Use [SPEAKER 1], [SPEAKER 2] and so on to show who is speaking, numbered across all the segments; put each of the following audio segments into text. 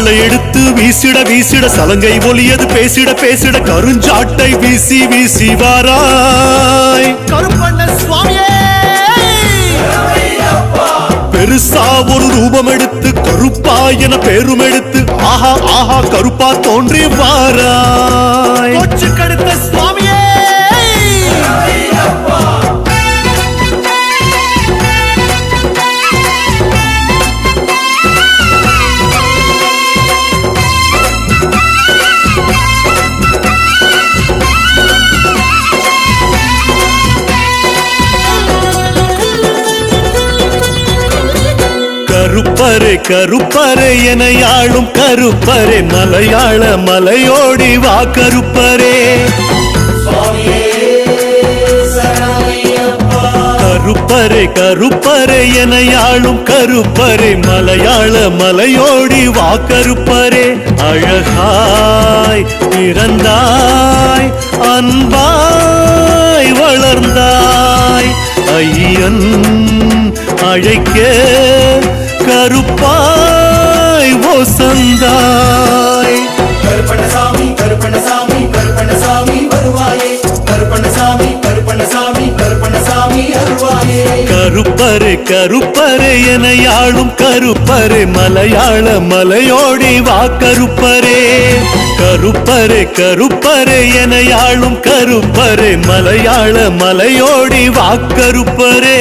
[SPEAKER 1] வாளை எடுத்து வீசிட வீசிட சலங்கை ஒலியது பேசிட பேசிட கருஞ்சாட்டை வீசி வீசி வாராய்
[SPEAKER 2] கருப்பண்ண சுவாமியே.
[SPEAKER 1] பெருசா ஒரு ரூபம் எடுத்து கருப்பா என பேரும் எடுத்து ஆஹா ஆஹா கருப்பா தோன்றி வாராய்
[SPEAKER 2] கொச்சு கடுத்த சுவாமியே.
[SPEAKER 1] கருப்பரே கருப்பரே என யாழும் கருப்பரே மலையாள மலையோடி வா கருப்பரே கருப்பரே கருப்பரே என யாழும் கருப்பரே மலையாள மலையோடி வா கருப்பரே அழகாய் பிறந்தாய் அன்பாய் வளர்ந்தாய் ஐயன் அழைக்க கருப்பாய் ஓசந்தாய்
[SPEAKER 2] கருப்பண்ணசாமி கருப்பண்ணசாமி கருப்பண்ணசாமி வருவாயே கருப்பண்ணசாமி கருப்பண்ணசாமி கருப்பண்ணசாமி அருவாயே
[SPEAKER 1] கருப்பரே கருப்பரே என யாழும் கருப்பரே மலையாள மலையோடி வா கருப்பரே கருப்பரே கருப்பரே என யாழும் கருப்பரே மலையாள மலையோடி வா கருப்பரே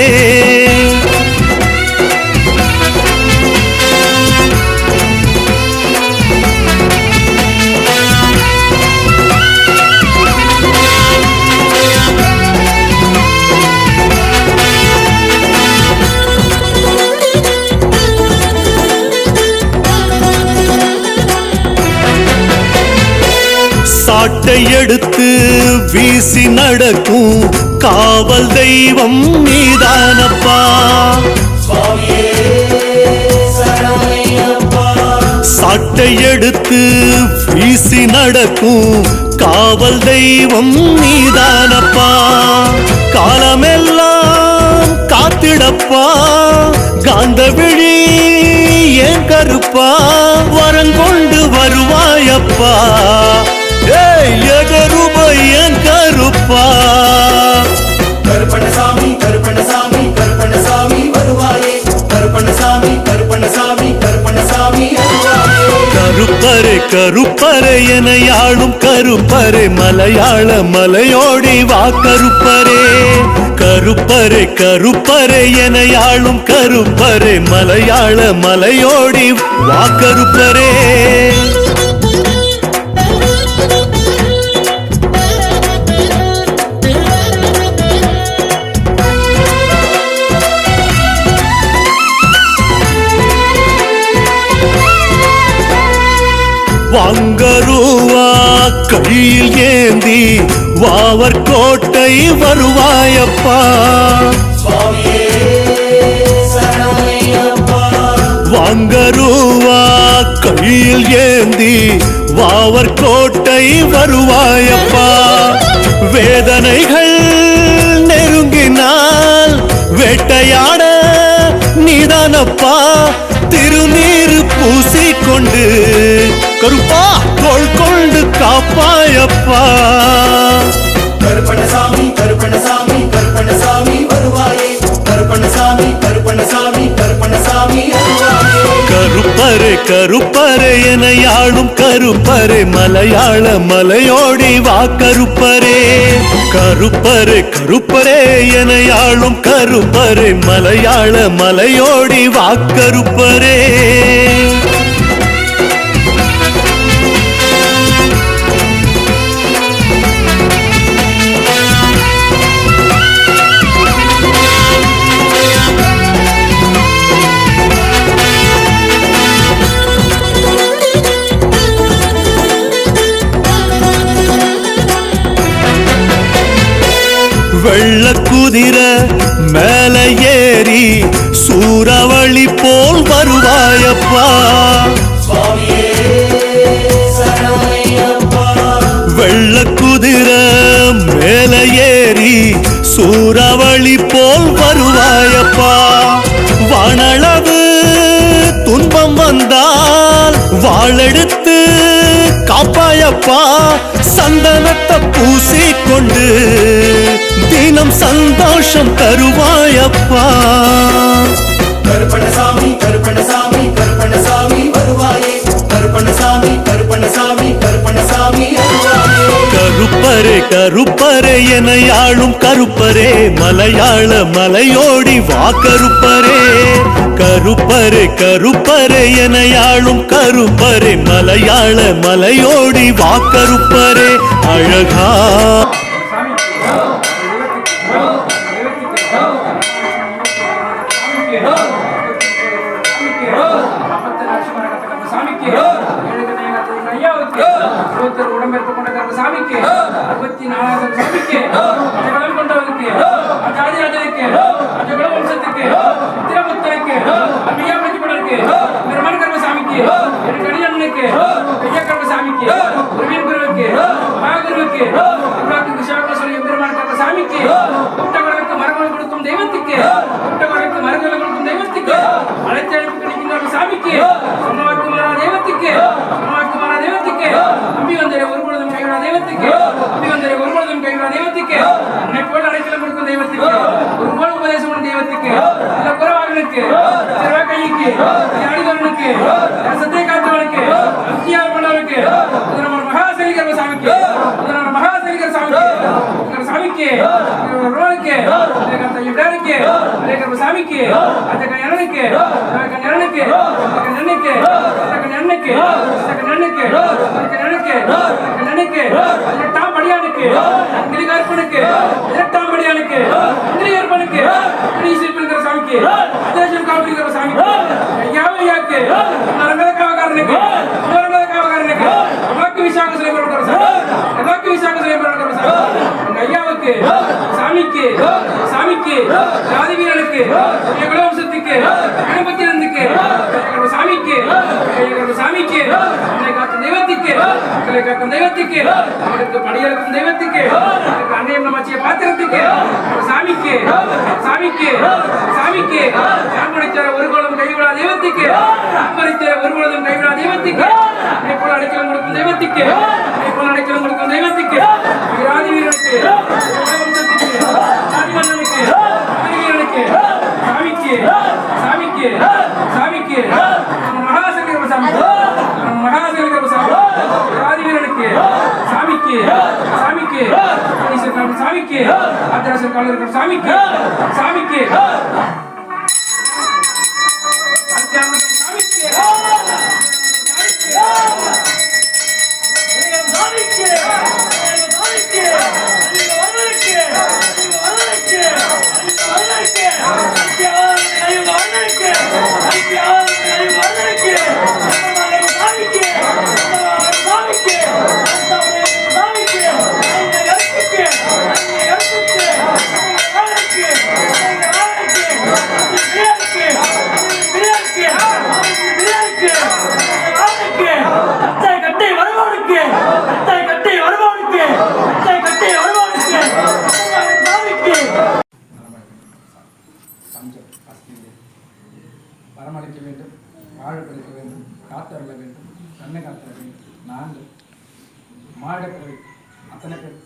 [SPEAKER 1] சாட்டை எடுத்து வீசி நடக்கும் காவல் தெய்வம் நீதானப்பா சாட்டை எடுத்து வீசி நடக்கும் காவல் தெய்வம் நீதானப்பா காலமெல்லாம் காத்திடப்பா காந்த விழி ஏன் கருப்பா வரங்கொண்டு வருவாயப்பா என் கருப்பா
[SPEAKER 2] கருப்பண்ணசாமி கருப்பண்ணசாமி கருப்பண்ணசாமி வருவாயே கருப்பண்ணசாமி கருப்பண்ணசாமி கருப்பண்ணசாமி அருவாயே
[SPEAKER 1] கருப்பரே கருப்பரே என யாழும் கருப்பரே மலையாள மலையோடி வா கருப்பரே கருப்பரே கருப்பரே என யாழும் கருப்பரே மலையாள மலையோடி வா கருப்பரே வாங்கருவா கையில் ஏந்தி வாவர் கோட்டை வருவாயப்பா வாங்கருவா கையில் ஏந்தி வாவர் கோட்டை வருவாயப்பா வேதனைகள் நெருங்கினால் வேட்டையாட நீதானப்பா திருநீர் பூசிக்கொண்டு கருப்பா தோள் கொண்டு காப்பாயப்பா
[SPEAKER 2] கருப்பண்ணசாமி கருப்பண்ணசாமி கருப்பண்ணசாமி வருவாயே கருப்பண்ணசாமி கருப்பண்ணசாமி கருப்பண்ணசாமி அருவாயே
[SPEAKER 1] கருப்பரே கருப்பரே என யாழும் கருப்பரே மலையாள மலையோடி வா கருப்பரே கருப்பரே கருப்பரே என யாழும் கருப்பரே மலையாள மலையோடி வா கருப்பரே வெள்ள குதிரை மேல ஏறி சூறாவளி போல் வருவாயப்பா வெள்ள குதிரை மேல ஏறி சூறாவளி போல் வருவாயப்பா வானளவு துன்பம் வந்தால் வாளெடுத்து காப்பாயப்பா சந்தனத்தை பூசிக்கொண்டு தினம் சந்தோஷம் தருவாயப்பா
[SPEAKER 2] கருப்பணசாமி கருப்பணசாமி கருப்பணசாமி வருவாயே கருப்பணசாமி கருப்பணசாமி கருப்பணசாமி வருவாயே
[SPEAKER 1] கருப்பரே கருப்பரே என யாழும் கருப்பரே மலையாள மலையோடி வா கருப்பரே கருப்பரே கருப்பரே என யாழும் கருப்பரே மலையாள மலையோடி வா கருப்பரே அழகா
[SPEAKER 3] உடம்பெடுத்து கொண்ட கருப்பசாமிக்கு 64வது சாமிக்கு அஜகுலம் கொண்டவருக்கு அஜாதிராஜனுக்கு அஜகுல வம்சத்துக்கு உத்திரபுத்தனுக்கு அம்பிகா பிரதிபடனுக்கு பெருமான் கருப்பசாமிக்கு கடியண்ணனுக்கு ஐயா கருப்பசாமிக்கு பிரவீன் குருவுக்கு மகாகுருவுக்கு விஸ்வாசோரிய பெருமான் கருப்பசாமிக்கு குட்டகுடலுக்கு மரங்கள் கொடுக்கும் தெய்வத்துக்கு குட்டகுடலுக்கு மரங்கள் கொடுக்கும் தெய்வத்துக்கு அழைத்தெழுப்பு கிடைக்கின்ற சாமிக்கு சொன்னவாக்கு மாறா தெய்வத்துக்கு சொன்னவாக்கு மாறா தெய்வத்துக்கு அம்பி வந்தரை ஒரு பொழுதும் கைவிடா தெய்வத்துக்கு அம்பி வந்தரை ஒரு பொழுதும் கைவிடா தெய்வத்துக்கு உன்னை போல அடைக்கலம் கொடுக்கும் தெய்வத்துக்கு ஒரு போல உபதேசம் பண்ணும் தெய்வத்துக்கு இல்ல குறவாகனுக்கு சிறுவா கைக்கு அடிதவனுக்கு சத்திய காத்தவனுக்கு அத்தியார் பண்ணவனுக்கு மகாசலிகர் சாமிக்கு மகாசலிகர் சாமிக்கு சாமிக்கு ரோனுக்கு இவருக்கு சாமிக்கு அதுக்கு நெனனுக்கு நெனனுக்கு நெனனுக்கு நெனனுக்கு நெனனுக்கு நெனனுக்கு எட்டாம் படியானுக்கு கிளிகற்பனுக்கு எட்டாம் படியானுக்கு கிளிகற்பனுக்கு கிளிசிப்பிருக்கிற சாமிக்கு அதேசம் காப்பிருக்கிற சாமிக்கு ஐயாவையாக்கு நரங்கதக்காவக்காரனுக்கு நரங்கதக்காவக்காரனுக்கு அவாக்கு விசாக சிலைபுரம் சாமி அவாக்கு விசாக சிலைபுரம் சாமி ஐயாவுக்கு சாமிக்கு சாமிக்கு ஜாதிவீரனுக்கு குலவம்சத்துக்கு கணபதிரனுக்கு சாமிக்கு சாமிக்கு நம்மை காக்கும் தெய்வத்துக்கு மக்களை காக்கும் தெய்வத்துக்கு அவருக்கு படியெடுக்கும் தெய்வத்துக்கு அன்னையம் நமச்சிய பாத்திரத்துக்கு சாமிக்கு சாமிக்கு சாமிக்கு அன்பளித்தர ஒரு கோலம் கைவிடா தெய்வத்துக்கு அன்பளித்தர ஒரு கோலம் கைவிடா தெய்வத்துக்கு என்னை போல அடைக்கலம் கொடுக்கும் தெய்வத்துக்கு என்னை போல அடைக்கலம் கொடுக்கும் தெய்வத்துக்கு ஜாதிவீரனுக்கு குலவம்சத்துக்கு ஜாதிமன்னனுக்கு வீரனுக்கு சாமிக்கு சாமிக்கு சாமிக்கு மகாசங்கர சாமி மகாசங்கர சாமி ஜாதிவீரனுக்கு சாமிக்கு சாமிக்கு சாமிக்கு ஆத்திரசர் காலர் சாமிக்கு சாமிக்கு வரமளிக்க வேண்டும், வாழ பறிக்க வேண்டும், காத்தருள வேண்டும், கண்ணை காத்தர வேண்டும். நாங்கள் மாடப்பிறவை அத்தனை பேர்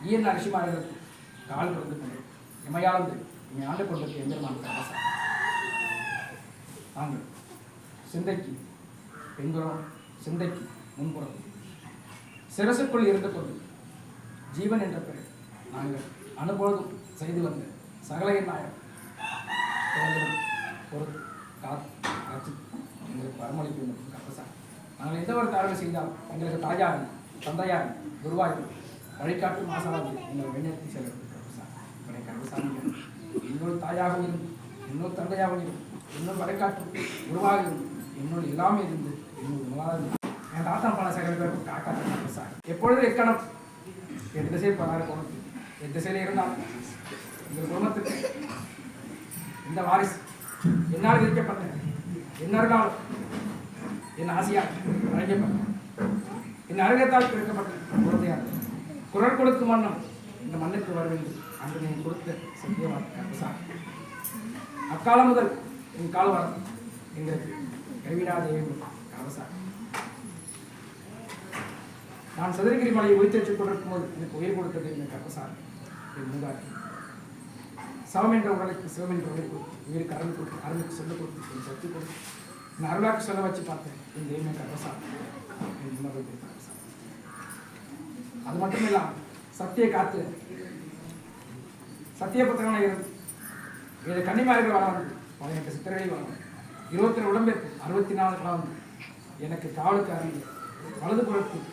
[SPEAKER 3] ஈயன் அரிசிமார்களுக்கு கால் கொடுத்து கொண்டு இமையாளந்து இமை ஆண்டு கொண்டிருக்க எந்திரமான கவசம் நாங்கள் சிந்தைக்கு பின்புறம் சிந்தைக்கு முன்புறம் சிரசுக்குள் இருந்து கொண்டு ஜீவன் என்ற பெயர் நாங்கள் அனுபவம் செய்து வந்த சகல நாயகம் பொறுத்து காத்து எங்களுக்கு வரமளிக்க வேண்டும் கப்பசாமி. நாங்கள் எந்த ஒரு தவறு செய்தாலும் எங்களுக்கு தாயாரும் தந்தையாரும் குருவாயும் வழிகாட்டும் ஆசாரம் எங்களை வழிநடத்தி செல்ல வேண்டும் கப்பசாமி. கப்பசாமி இன்னொரு தாயாகவும் இருந்து இன்னொரு தந்தையாகவும் இருந்து இன்னொரு வழிகாட்டும் குருவாக இருந்து என்னோடு எல்லாமே இருந்து என்னோட முதலாவது என் தாத்தா பல சகல பேருக்கும் காக்காட்ட கப்பசாமி. எப்பொழுது எக்கணம் என் திசை பதாறு போனது என் திசையில் இருந்தால் எங்கள் குடும்பத்துக்கு இந்த வாரிசு என்னால் விதிக்கப்பட்ட என்னாலும் என் ஆசையால் வழங்கப்பட்ட என் அருகத்தால் பிறக்கப்பட்ட குழந்தையாக குரல் கொடுக்கும் வண்ணம் இந்த மண்ணுக்கு வர வேண்டும் அன்று நீ கொடுத்த சத்தியவான் அக்காலம் முதல் என் காலவாரம் எங்களுக்கு கைவிடாதே கவசாமி. நான் சதுரகிரி மலையை உயிர்த்தெற்றுக் கொண்டிருக்கும் போது எனக்கு உயிர் கொடுத்தது இந்த கவசாமி என் மூதாட்டி. சவம் என்ற உடலுக்கு சிவம் என்ற உயிர் கொடுத்து உயிருக்கு அருள் கொடுத்து அருளுக்கு சொல்ல கொடுத்து என் சக்தி கொடுத்து நான் அருளாக்கு சொல்ல வச்சு பார்த்தேன் என் தெய்வமே கவசாமி என் முன்னோர்கள் கவசாமி. அது மட்டும் இல்லாமல் சத்திய காத்து சத்திய புத்திரனாக இருந்து 7 கன்னிமார்கள் வளம் வந்து 18 சித்திரங்களை வளம் 22 உடம்பிற்கு 64 வளம் வந்து எனக்கு காவலுக்கு அறிந்து வலதுபுறத்தில்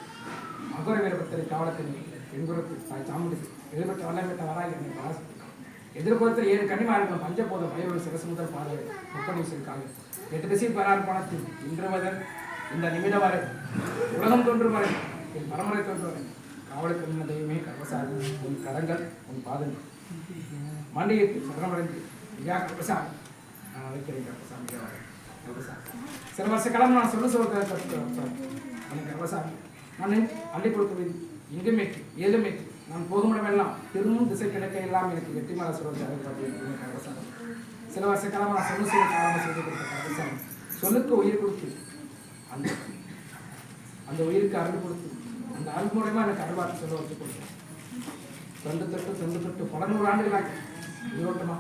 [SPEAKER 3] அகோர வீரபத்திரை காவலத்தினை எண்புறத்தில் தாய் சாமுண்டி 7 வல்லமைட்ட வராய் என்னை வாசி எதிர்புறத்தில் 7 கன்னிமார்கள் பஞ்சபோதம் வயவர்கள் சிரசு முதல் பாதை முப்படி சிறுக்காக 8 திசை பரார் பணத்தில் இன்று முதல் இந்த நிமிடம் வரை உலகம் தோன்றும் வரை என் பரம்பரை தோன்றும் வரை காவலுக்கு நின்ற தெய்வமே கர்வசாமி உன் கரங்கள் உன் பாதங்கள் மண்டியத்து சரணமடைந்து ஐயா கர்வசாமி நான் அழைக்கிறேன் கர்வசாமி கர்வசாமி. சில வருஷ காலம் நான் சொல்ல கர்வசாமி நான் அள்ளி கொடுக்க இங்குமேட்டு ஏழுமேட்டு நான் போகுமிடமெல்லாம் திரும்பும் திசை கிடைக்க எல்லாம் எனக்கு வெற்றிமலை சொல்வது கர்வசாமி. சில வருஷ காலம் நான் சொல்ல காரணம் செய்து கொடுத்த கர்வசாமி சொல்லுக்கு உயிர் கொடுத்து அந்த உயிருக்கு அருள் கொடுத்து அந்த அருள் மூலமா எனக்கு அருள்வாக்கு சொல்ல வச்சு கொடுத்தேன். தொண்டு தொட்டு பல 100 ஆண்டுகளாக உயிரோட்டமா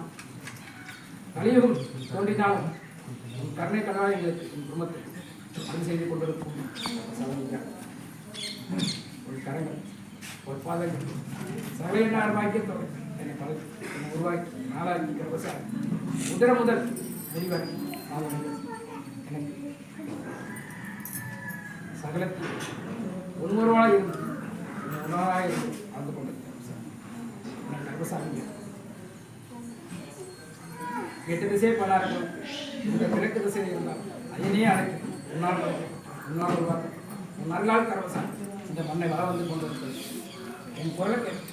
[SPEAKER 3] கலியுகம் தோன்றினாலும் உன் கருணை கடவா எங்களுக்கு என் குடும்பத்துக்கு அருள் செய்து கொண்டிருக்கும் ஒரு கரங்கள் ஒரு பாதங்கள் சகல பாக்கியத்தோடு என்னை பழகி என்னை உருவாக்கி நாளாக்கி கர்வசாமி முதல் முடிவரை எனக்கு சகலத்தில் ஒருவராக இருந்து உணவாக இருந்து வாழ்ந்து கொண்டிருக்கிறேன் கர்வசாமி. 8 திசை பலார்கள் இந்த கிழக்கு திசையில் இருந்தால் ஐயனே அழைக்கும் உன்னால் உருவாக்க உன் நல்லால் கர்வசாமி இந்த மண்ணை வர வந்து கொண்டிருக்கிறது. என் குரலை கேட்டு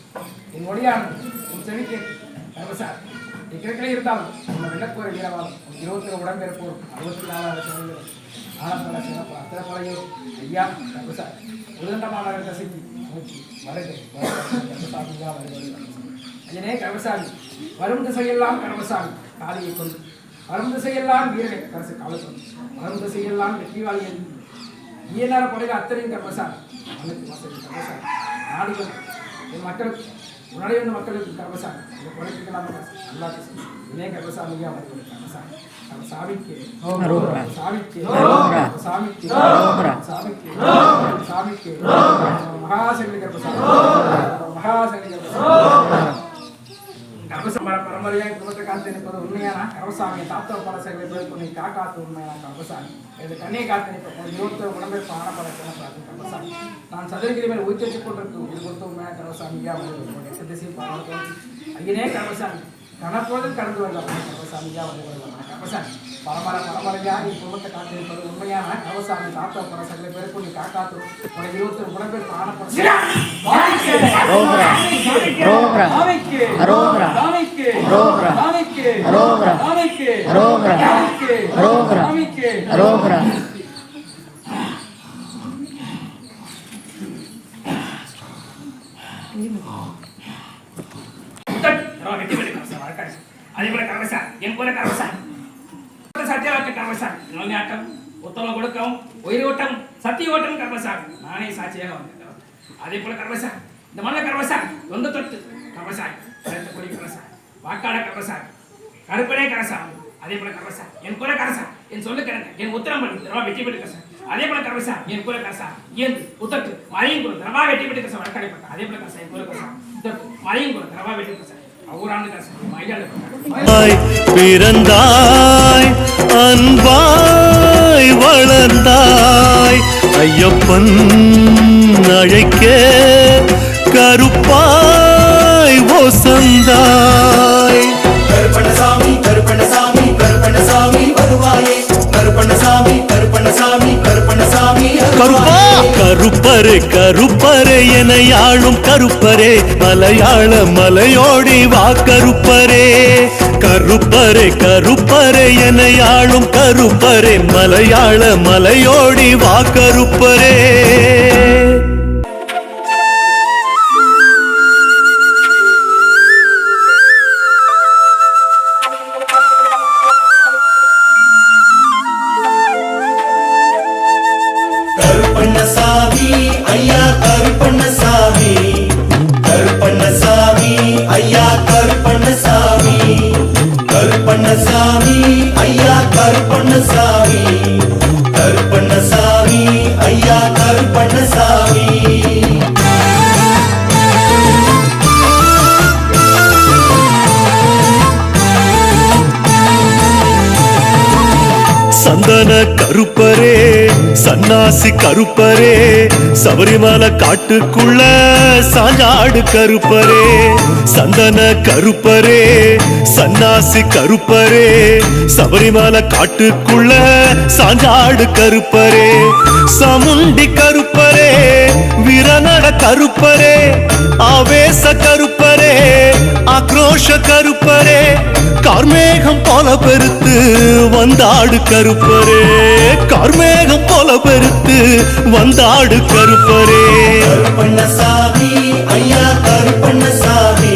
[SPEAKER 3] என் மொழியானது உன் செவி கேட்டு கர்வசாமி இக்கிழக்கிலே இருந்தாலும் உன்னை வெள்ளக்கோரை வீரவாதம் 21 உடம்பிறப்போரும் 64 சிறந்த ஆனப்பட சிறப்பு அத்தனை பழையோர் ஐயா கர்வசாமி உதண்டமான தசைக்கு நோக்கி கர்வசாமியா வருவது ஐயனே கர்வசாமி வரும் திசையெல்லாம் கர்வசாமி காளியை கொண்டு வரும் திசையெல்லாம் வீரனை கரசு காலை கொண்டு வரும் திசையெல்லாம் வெற்றிவாளியை ஈயனார படையில் அத்தனையும் கர்வசாமி அனைத்து வசதி கர்வசாமி நாடுகள் என் மக்களுக்கு முன்னாடி வந்த மக்களுக்கு கர்வசாமி இந்த குறைக்கலாம் நல்லா இனே கர்வசாமியா வருவது கர்வசாமி சாமிக்கு சாமிக்கு சாமிக்கு சாமிக்கு சாமிக்கு மகாசங்கரி கர்வசாமி மகாசங்கரி கர்வசாமி கர்வசம்பர பரம்பரையாக குடும்பத்தை காத்து நிற்பது உண்மையான கர்வசாமி தாத்தா பல செயல்களை பேர்கொண்டு காக்காத்து உண்மையான கர்வசாமி இது கண்ணை காத்து நிற்போம் 21 உடம்பிற்கு ஆனப்பட கர்வசாமி நான் சதுரகிரி மேல் உயிர்த்தெச்சு கொண்டிருக்கு உயிர் கொடுத்த உண்மையான கர்வசாமியா 8 திசை பாராட்டு ஐயனே கர்வசாமி கணப்போது கடந்து வரலாம் கர்வசாமியா வருவாங்க கர்வசாமி பரம்பரையாக குடும்பத்தை காத்து நிற்பது உண்மையான கர்வசாமி தாத்தா பல செயல்களை பேர்கொண்டு காக்காத்து 21 உடம்பிற்கு ஆனப்பட அதேபோல கர்வசாமி என் போல கர்வசாமி சத்தியவாக்கு கர்வசாமி நோயாட்டம் உத்தம கொடுக்கவும் உயிர் ஓட்டம் சத்திய ஓட்டம் கர்வசாமி நானே சாட்சியாக வந்தேன். அதே போல கர்வசாமி இந்த மண்ண கர்வசாமி தொண்டு தொட்டு கர்வசாமி கொடி கர்வசாமி வாக்காட கர்வசாமி கருப்பனே கரசாமி அதே போல கர்வசாமி என் கூட கரசாமி என் சொல்லு கிடங்க என் உத்தரம் பண்ணி தரவா வெற்றி பெற்று கரசாமி அதே போல கர்வசாமி என் கூட கரசாமி ஏன் உத்தட்டு மழையும் கூட தரவா வெற்றி பெற்று கரசா வழக்காடைப்பட்ட அதே போல கரசா என் கூட கரசாமி உத்தட்டு மழையும் கூட தரவா வெற்றி கரசா ஊராண்டு கரசா மையாள
[SPEAKER 1] பிறந்தாய் அன்பாய் வளர்ந்தாய் ஐயப்பன் அழைக்க கருப்பாய் ஓசந்தாய்
[SPEAKER 2] கருப்பணசாமி கருப்பணசாமி கருப்பணசாமி வருவாயே கருப்பணசாமி கருப்பணசாமி கருப்பணசாமி
[SPEAKER 1] கருப்பா கருப்பரே கருப்பரே என யாழும் கருப்பரே மலையாள மலையோடி வா கருப்பரே கருப்பரே கருப்பரே என யாழும் கருப்பரே மலையாள மலையோடி வா கருப்பரே சந்தன கருப்பரே சன்னாசி கருப்பரே சபரிமலை காட்டுக்குள்ள சாஞ்சாடு கருப்பரே சந்தன கருப்பரே சன்னாசி கருப்பரே சபரிமலை காட்டுக்குள்ள சாஞ்சாடு கருப்பரே சமுண்டி கருப்பரே வீரநட கருப்பரே ஆவேச கருப்பரே ஆக்ரோஷ கருப்பரே கார்மேகம் போல பெருத்து வந்தாடு கருப்பரே கார்மேகம் போல பெருத்து வந்தாடு கருப்பரே
[SPEAKER 2] கருப்பண்ணசாமி ஐயா கருப்பண்ணசாமி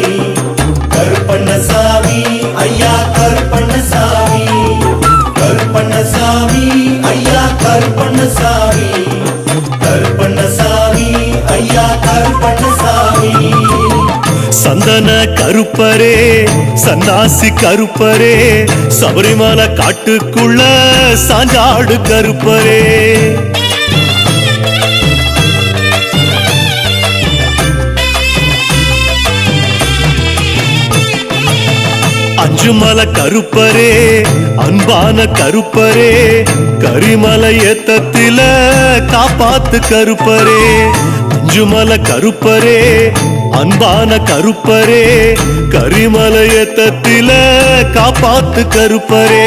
[SPEAKER 2] கருப்பண்ணசாமி ஐயா கருப்பண்ணசாமி கருப்பண்ணசாமி ஐயா கருப்பண்ணசாமி கருப்பண்ணசாமி ஐயா கருப்பண்ணசாமி
[SPEAKER 1] சந்தன கருப்பரே சன்னாசி கருப்பரே சபரிமலை காட்டுக்குள்ள சாஞ்சாடு கருப்பரே அஞ்சுமலை கருப்பரே அன்பான கருப்பரே கரிமலை ஏத்தத்தில காப்பாத்து கருப்பரே அஞ்சுமலை கருப்பரே அன்பான கருப்பரே கரிமலை ஏத்தத்தில காப்பாத்து கருப்பரே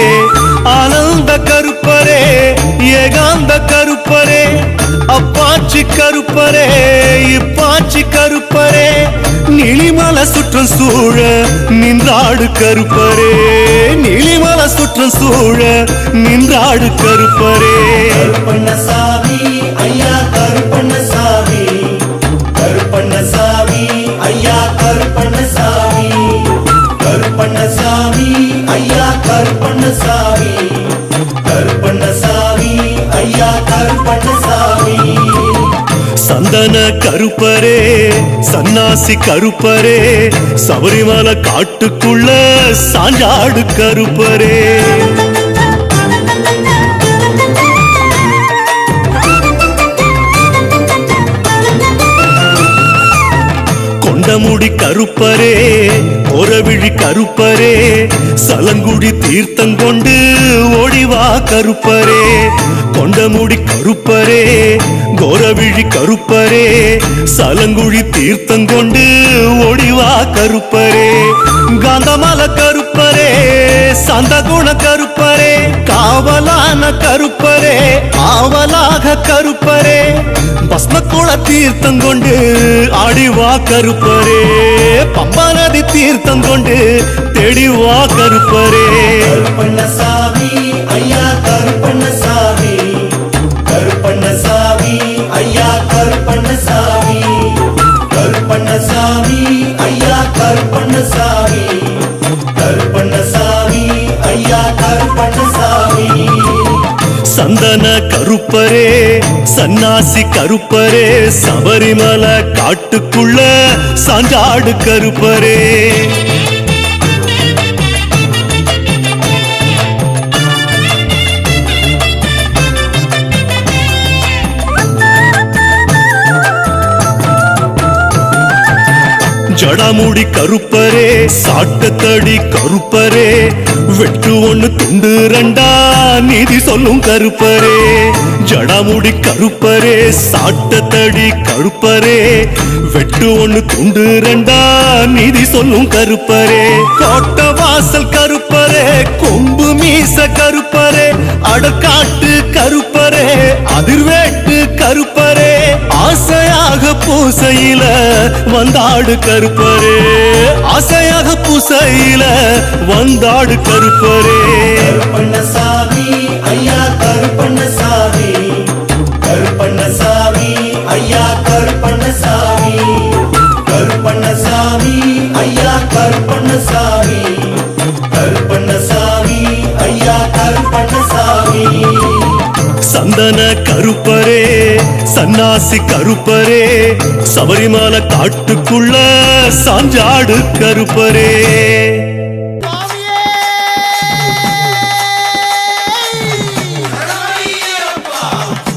[SPEAKER 1] ஆனந்த கருப்பரே ஏகாந்த கருப்பரே அப்பாச்சி கருப்பரே இப்பாச்சி கருப்பரே நீலிமலை சுற்றம் சூழ நின்றாடு கருப்பரே நீலிமலை சுற்றம் சூழ நின்றாடு கருப்பரே
[SPEAKER 2] கருப்பண்ணசாமி ஐயா கருப்பண்ணசாமி கருப்பண்ணசாமி ஐயா கருப்பண்ணசாமி கருப்பண்ணசாமி ஐயா கருப்பண்ணசாமி கருப்பண்ணசாமி ஐயா கருப்பண்ணசாமி
[SPEAKER 1] சந்தன கருப்பரே சன்னாசி கருப்பரே சபரிமலை காட்டுக்குள்ள சாஞ்சாடு கருப்பரே கொண்டமுடி கருப்பரே ஒரவிழி கருப்பரே சலங்குடி தீர்த்தங்கொண்டு ஓடிவா கருப்பரே கொண்டமுடி கருப்பரே கோரவிழி கருப்பரே சலங்குழி தீர்த்தங்கொண்டு ஓடிவா கருப்பரே காந்தமல கருப்பரே சந்தகுண கருப்பரே காவலான கருப்பரே ஆவலாக கருப்பரே பஸ்மக்குள தீர்த்தம் கொண்டு ஆடிவா கருப்பரே பம்பா நதி தீர்த்தம் கொண்டு தேடிவா கருப்பரே
[SPEAKER 2] கருப்பண்ணசாமி ஐயா கருப்பண்ணசாமி கருப்பண்ணசாமி ஐயா கருப்பண்ணசாமி கருப்பண்ணசாமி ஐயா கருப்பண்ணசாமி கருப்பண்ணசாமி ஐயா கருப்பண்ணசாமி
[SPEAKER 1] சந்தன கருப்பரே சன்னாசி கருப்பரே சபரிமலை காட்டுக்குள்ள சாஞ்சாடு கருப்பரே ஜடாமுடி கருப்பரே சாட்டத்தடி கருப்பரே வெட்டு ஒண்ணு துண்டு ரெண்டா நீதி சொல்லும் கருப்பரே ஜடாமுடி கருப்பரே சாட்டத்தடி கருப்பரே வெட்டு ஒண்ணு துண்டு ரெண்டா நீதி சொல்லும் கருப்பரே கோட்ட வாசல் கருப்பரே கொம்பு மீச கருப்பரே அடக்காட்டு கருப்பரே அதிர்வேட்டு கருப்பரே ஆசையாக பூசையில வந்தாடு கருப்பரே ஆசையாக பூசையில வந்தாடு கருப்பரே
[SPEAKER 2] கருப்பண்ணசாமி ஐயா கருப்பண்ணசாமி கருப்பண்ணசாமி ஐயா கருப்பண்ணசாமி கருப்பண்ணசாமி ஐயா கருப்பண்ணசாமி கருப்பண்ணசாமி ஐயா கருப்பண்ணசாமி
[SPEAKER 1] சந்தன கருப்பரே சன்னாசி கருப்பரே சபரிமலை காட்டுக்குள்ள சாஞ்சாடு கருப்பரே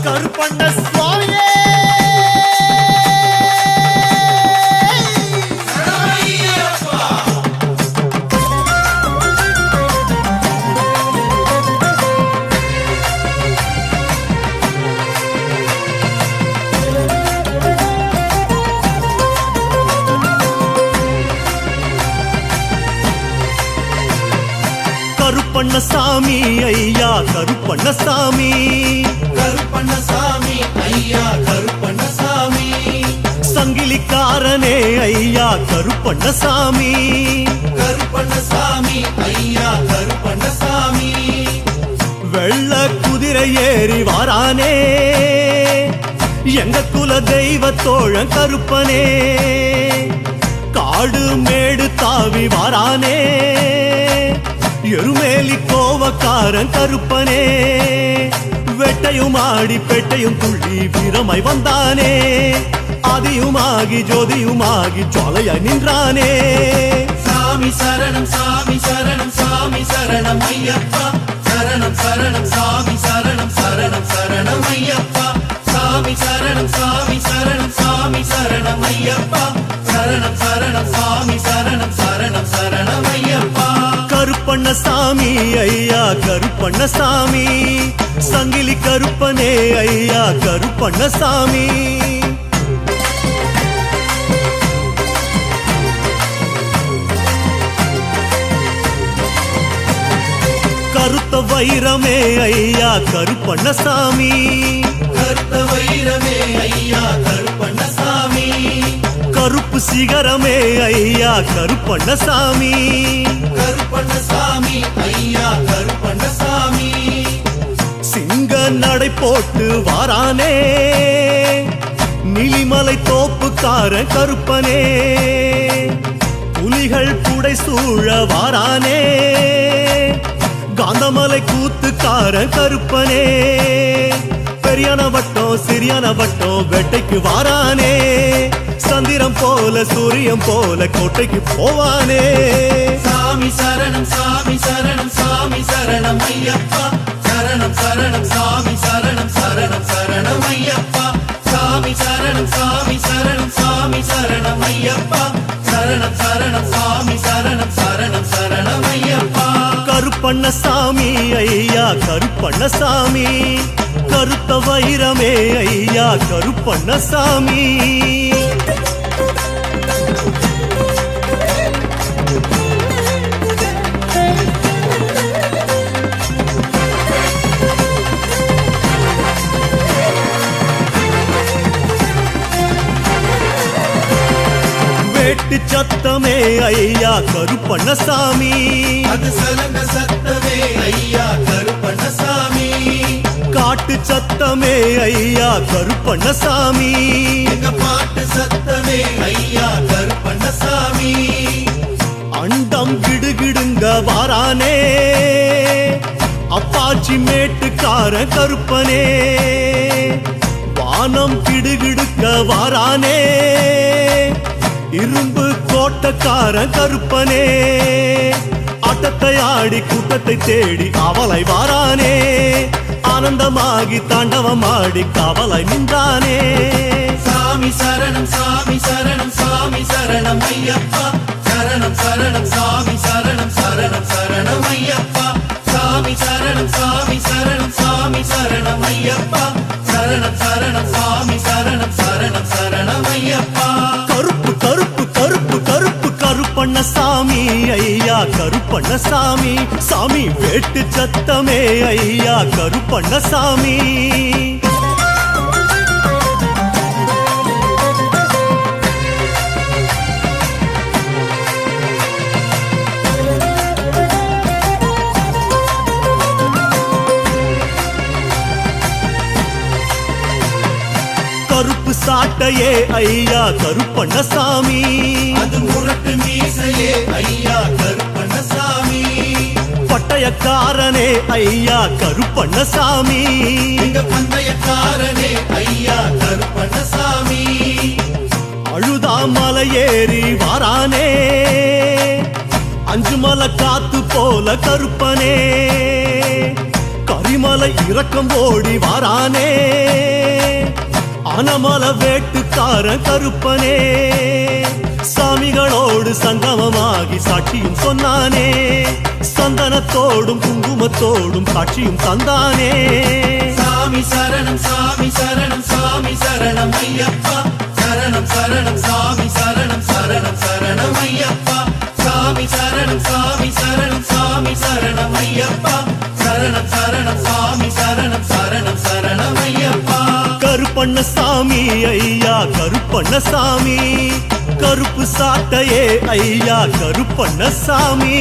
[SPEAKER 1] கருப்பண்ண சுவாமியே கருப்பண்ணசாமி ஐயா கருப்பண்ணசாமி
[SPEAKER 2] கருப்பண்ணசாமி ஐயா கருப்பண்ணசாமி
[SPEAKER 1] சங்கிலிக்காரனே ஐயா கருப்பண்ணசாமி
[SPEAKER 2] கருப்பண்ணசாமி ஐயா கருப்பண்ணசாமி
[SPEAKER 1] வெள்ள குதிரை ஏறி வாரானே எங்க குல தெய்வ தோழன் கருப்பனே காடு மேடு தாவி வாரானே எருமேலி கோவக்காரன் கருப்பனே வெட்டையும் ஆடி பெட்டையும் துள்ளி வீரமாய் வந்தானே ஆதியுமாகி ஜோதியுமாகி ஜோலையாய் நின்றானே
[SPEAKER 2] சாமி சரணம் சாமி சரணம் சாமி சரணம் ஐயப்பா சரணம் சரணம் சாமி சரணம் சரணம் சரணம் ஐயப்பா சாமி சரணம் சாமி சரணம் சாமி சரணம் ஐயப்பா சரணம் சரணம் சாமி சரணம் சரணம் சரணம் ஐயப்பா
[SPEAKER 1] கருப்பண்ணசாமி ஐயா கருப்பண்ணசாமி சங்கிலி கருப்பனே ஐயா கருப்பண்ணசாமி கருத்த வைரமே ஐயா கருப்பண்ணசாமி
[SPEAKER 2] கருத்த வைரமே ஐயா கருப்பண்ணசாமி
[SPEAKER 1] கருப்பு சிகரமே ஐயா கருப்பண்ணசாமி
[SPEAKER 2] கருப்பண்ணசாமி ஐயா கருப்பண்ணசாமி
[SPEAKER 1] சிங்க நடை போட்டு வாரானே நிலிமலை தோப்புக்காரன் கருப்பனே புலிகள் புடை சூழ வாரானே காந்தமலை கூத்துக்காரன் கருப்பனே பெரியான வட்டம் சிறியான வட்டம் வேட்டைக்கு வாரானே சந்திரம் போல சூரியன் போல கோட்டைக்கு போவானே
[SPEAKER 2] சாமி சரணம் சாமி சரணம் சாமி சரணம் ஐயப்பா சரணம் சரணம் சாமி சரணம் சரணம் சரணம் ஐயப்பா சாமி சரணம் சாமி சரணம் சாமி சரணம் ஐயப்பா சரணம் சரணம் சாமி சரணம் சரணம் சரணம் ஐயப்பா
[SPEAKER 1] கருப்பண்ணசாமி ஐயா கருப்பண்ணசாமி கருத்த வைரமே ஐயா கருப்பண்ணசாமி வேட்டு சத்தமே ஐயா கருப்பண்ணசாமி
[SPEAKER 2] அது சலங்க சத்தமே ஐயா கருப்பண்ணசாமி
[SPEAKER 1] காட்டு சத்தமே ஐயா கருப்பண்ணசாமி
[SPEAKER 2] எங்க பாட்டு சத்தமே ஐயா கருப்பண்ணசாமி
[SPEAKER 1] அண்டம் கிடுகிடுங்க வாரானே அப்பாச்சி மேட்டுக்காரன் கருப்பனே வானம் கிடுகிடுக்க வாரானே இரும்பு கோட்டக்காரன் கருப்பனே ஆட்டத்தை ஆடி கூட்டத்தை தேடி அவளை வாரானே ஆனந்தமாகி தாண்டவமாடி காவலாய் நின்றானே
[SPEAKER 2] சாமி சரணம் சாமி சரணம் சாமி சரணம் ஐயப்பா சரணம் சரணம் சாமி சரணம் சரணம் சரணம் ஐயப்பா சாமி சரணம் சாமி சரணம் சாமி சரணம் ஐயப்பா சரணம் சரணம் சாமி சரணம் சரணம் சரணம் ஐயப்பா
[SPEAKER 1] கருப்பு கருப்பு கருப்பு கருப்பு கருப்பண்ணசாமி ஐயா கருப்பண்ணசாமி சாமி வேட்டு சத்தமே ஐயா கருப்பண்ணசாமி கருப்பு சாட்டையே ஐயா கருப்பண்ணசாமி
[SPEAKER 2] அது முரட்டு மீசையே ஐயா கருப்பண்ணசாமி
[SPEAKER 1] பட்டயக்காரனே ஐயா கருப்பண்ணசாமி
[SPEAKER 2] எங்க பந்தயக்காரனே ஐயா கருப்பண்ணசாமி
[SPEAKER 1] அழுதாமலை ஏறி வாரானே அஞ்சு மலை காத்து போல கருப்பனே கரிமலை இறக்கம் ஓடி வாரானே ஆனமல வேட்டுக்காரன் கருப்பனே சாமிகளோடு சங்கமமாகி சாட்சியும் சொன்னானே சந்தனத்தோடும் குங்குமத்தோடும் சாட்சியும் தந்தானே
[SPEAKER 2] சாமி சரணம் சாமி சரணம் சாமி சரணம் ஐயப்பா சரணம் சரணம் சாமி சரணம் சரணம் சரணம் ஐயப்பா சாமி சரணம் சாமி சரணம் சாமி சரணம் சரணம் ஐயப்பா சரணம் சரணம் சாமி சரணம் சரணம் சரணம் ஐயப்பா
[SPEAKER 1] கருப்பண்ணசாமி ஐயா கருப்பண்ணசாமி கருப்பு சாட்டையே ஐயா கருப்பண்ணசாமி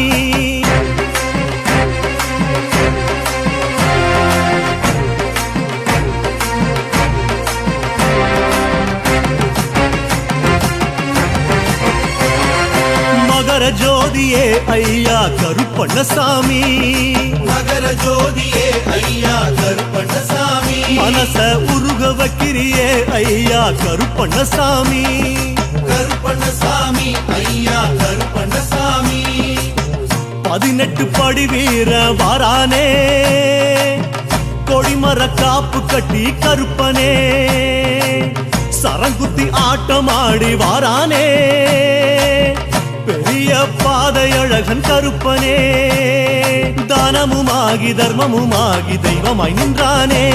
[SPEAKER 1] மகர ஜோதியே ஐயா கருப்பண்ணசாமி
[SPEAKER 2] மகர ஜோதியே ஐயா கருப்பண்ணசாமி
[SPEAKER 1] மனச உருக வைக்கிறியே ஐயா கருப்பண்ணசாமி
[SPEAKER 2] கருப்பண்ணசாமி ஐயா கருப்பண்ணசாமி
[SPEAKER 1] 18 படி வீர வாரானே கொடிமர காப்பு கட்டி கருப்பனே சரங்குத்தி ஆட்டமாடி வாரானே பெரிய பாதையழகன் கருப்பனே தானமுமாகி தர்மமுமாகி தெய்வமாய் நின்றானே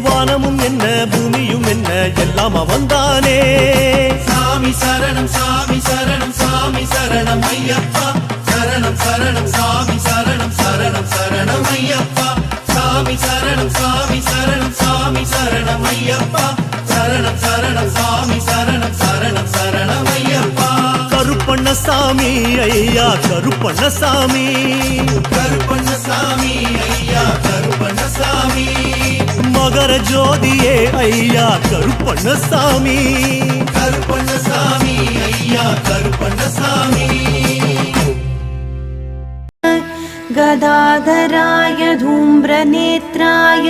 [SPEAKER 1] வானமும் என்ன பூமியும் என்ன எல்லாம் அவன்தானே
[SPEAKER 2] சாமி சரணம் சாமி சரணம் சாமி சரணம் ஐயப்பா சரணம் சரணம் சாமி சரணம் சரணம் சரணம் ஐயப்பா சாமி சரணம் சாமி சரணம் சாமி சரணம் ஐயப்பா சரணம் சரணம் சாமி சரணம் சரணம் சரணம் ஐயப்பா
[SPEAKER 1] கருப்பண்ணசாமி ஐயா கருப்பண்ணசாமி
[SPEAKER 2] கருப்பண்ணசாமி ஐயா கருப்பண்ணசாமி
[SPEAKER 1] மகர ஜோதியே ஐயா கருப்பண்ணசாமி
[SPEAKER 2] கருப்பண்ணசாமி ஐயா கருப்பண்ணசாமி
[SPEAKER 4] गदाधराय धूम्रनेत्राय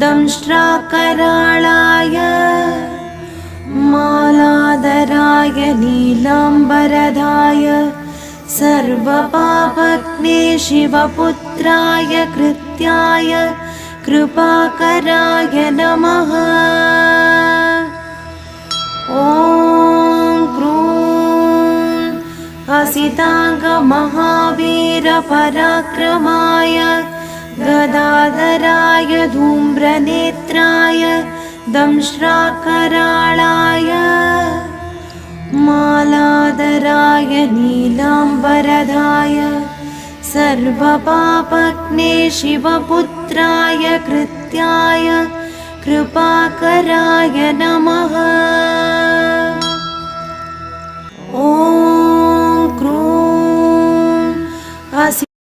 [SPEAKER 4] दंष्ट्राकराळाय मालाधराय नीलाम्बरधाय सर्वपापघ्ने शिवपुत्राय कृत्याय कृपाकराय नमः ॐ हसितांग महावीर पराक्रमाय गदाधराय धूम्रनेत्राय दंष्ट्राकराळाय मालाधराय नीलाम्बरधाय सर्वपापघ्ने शिवपुत्राय कृत्याय कृपाकराय नमः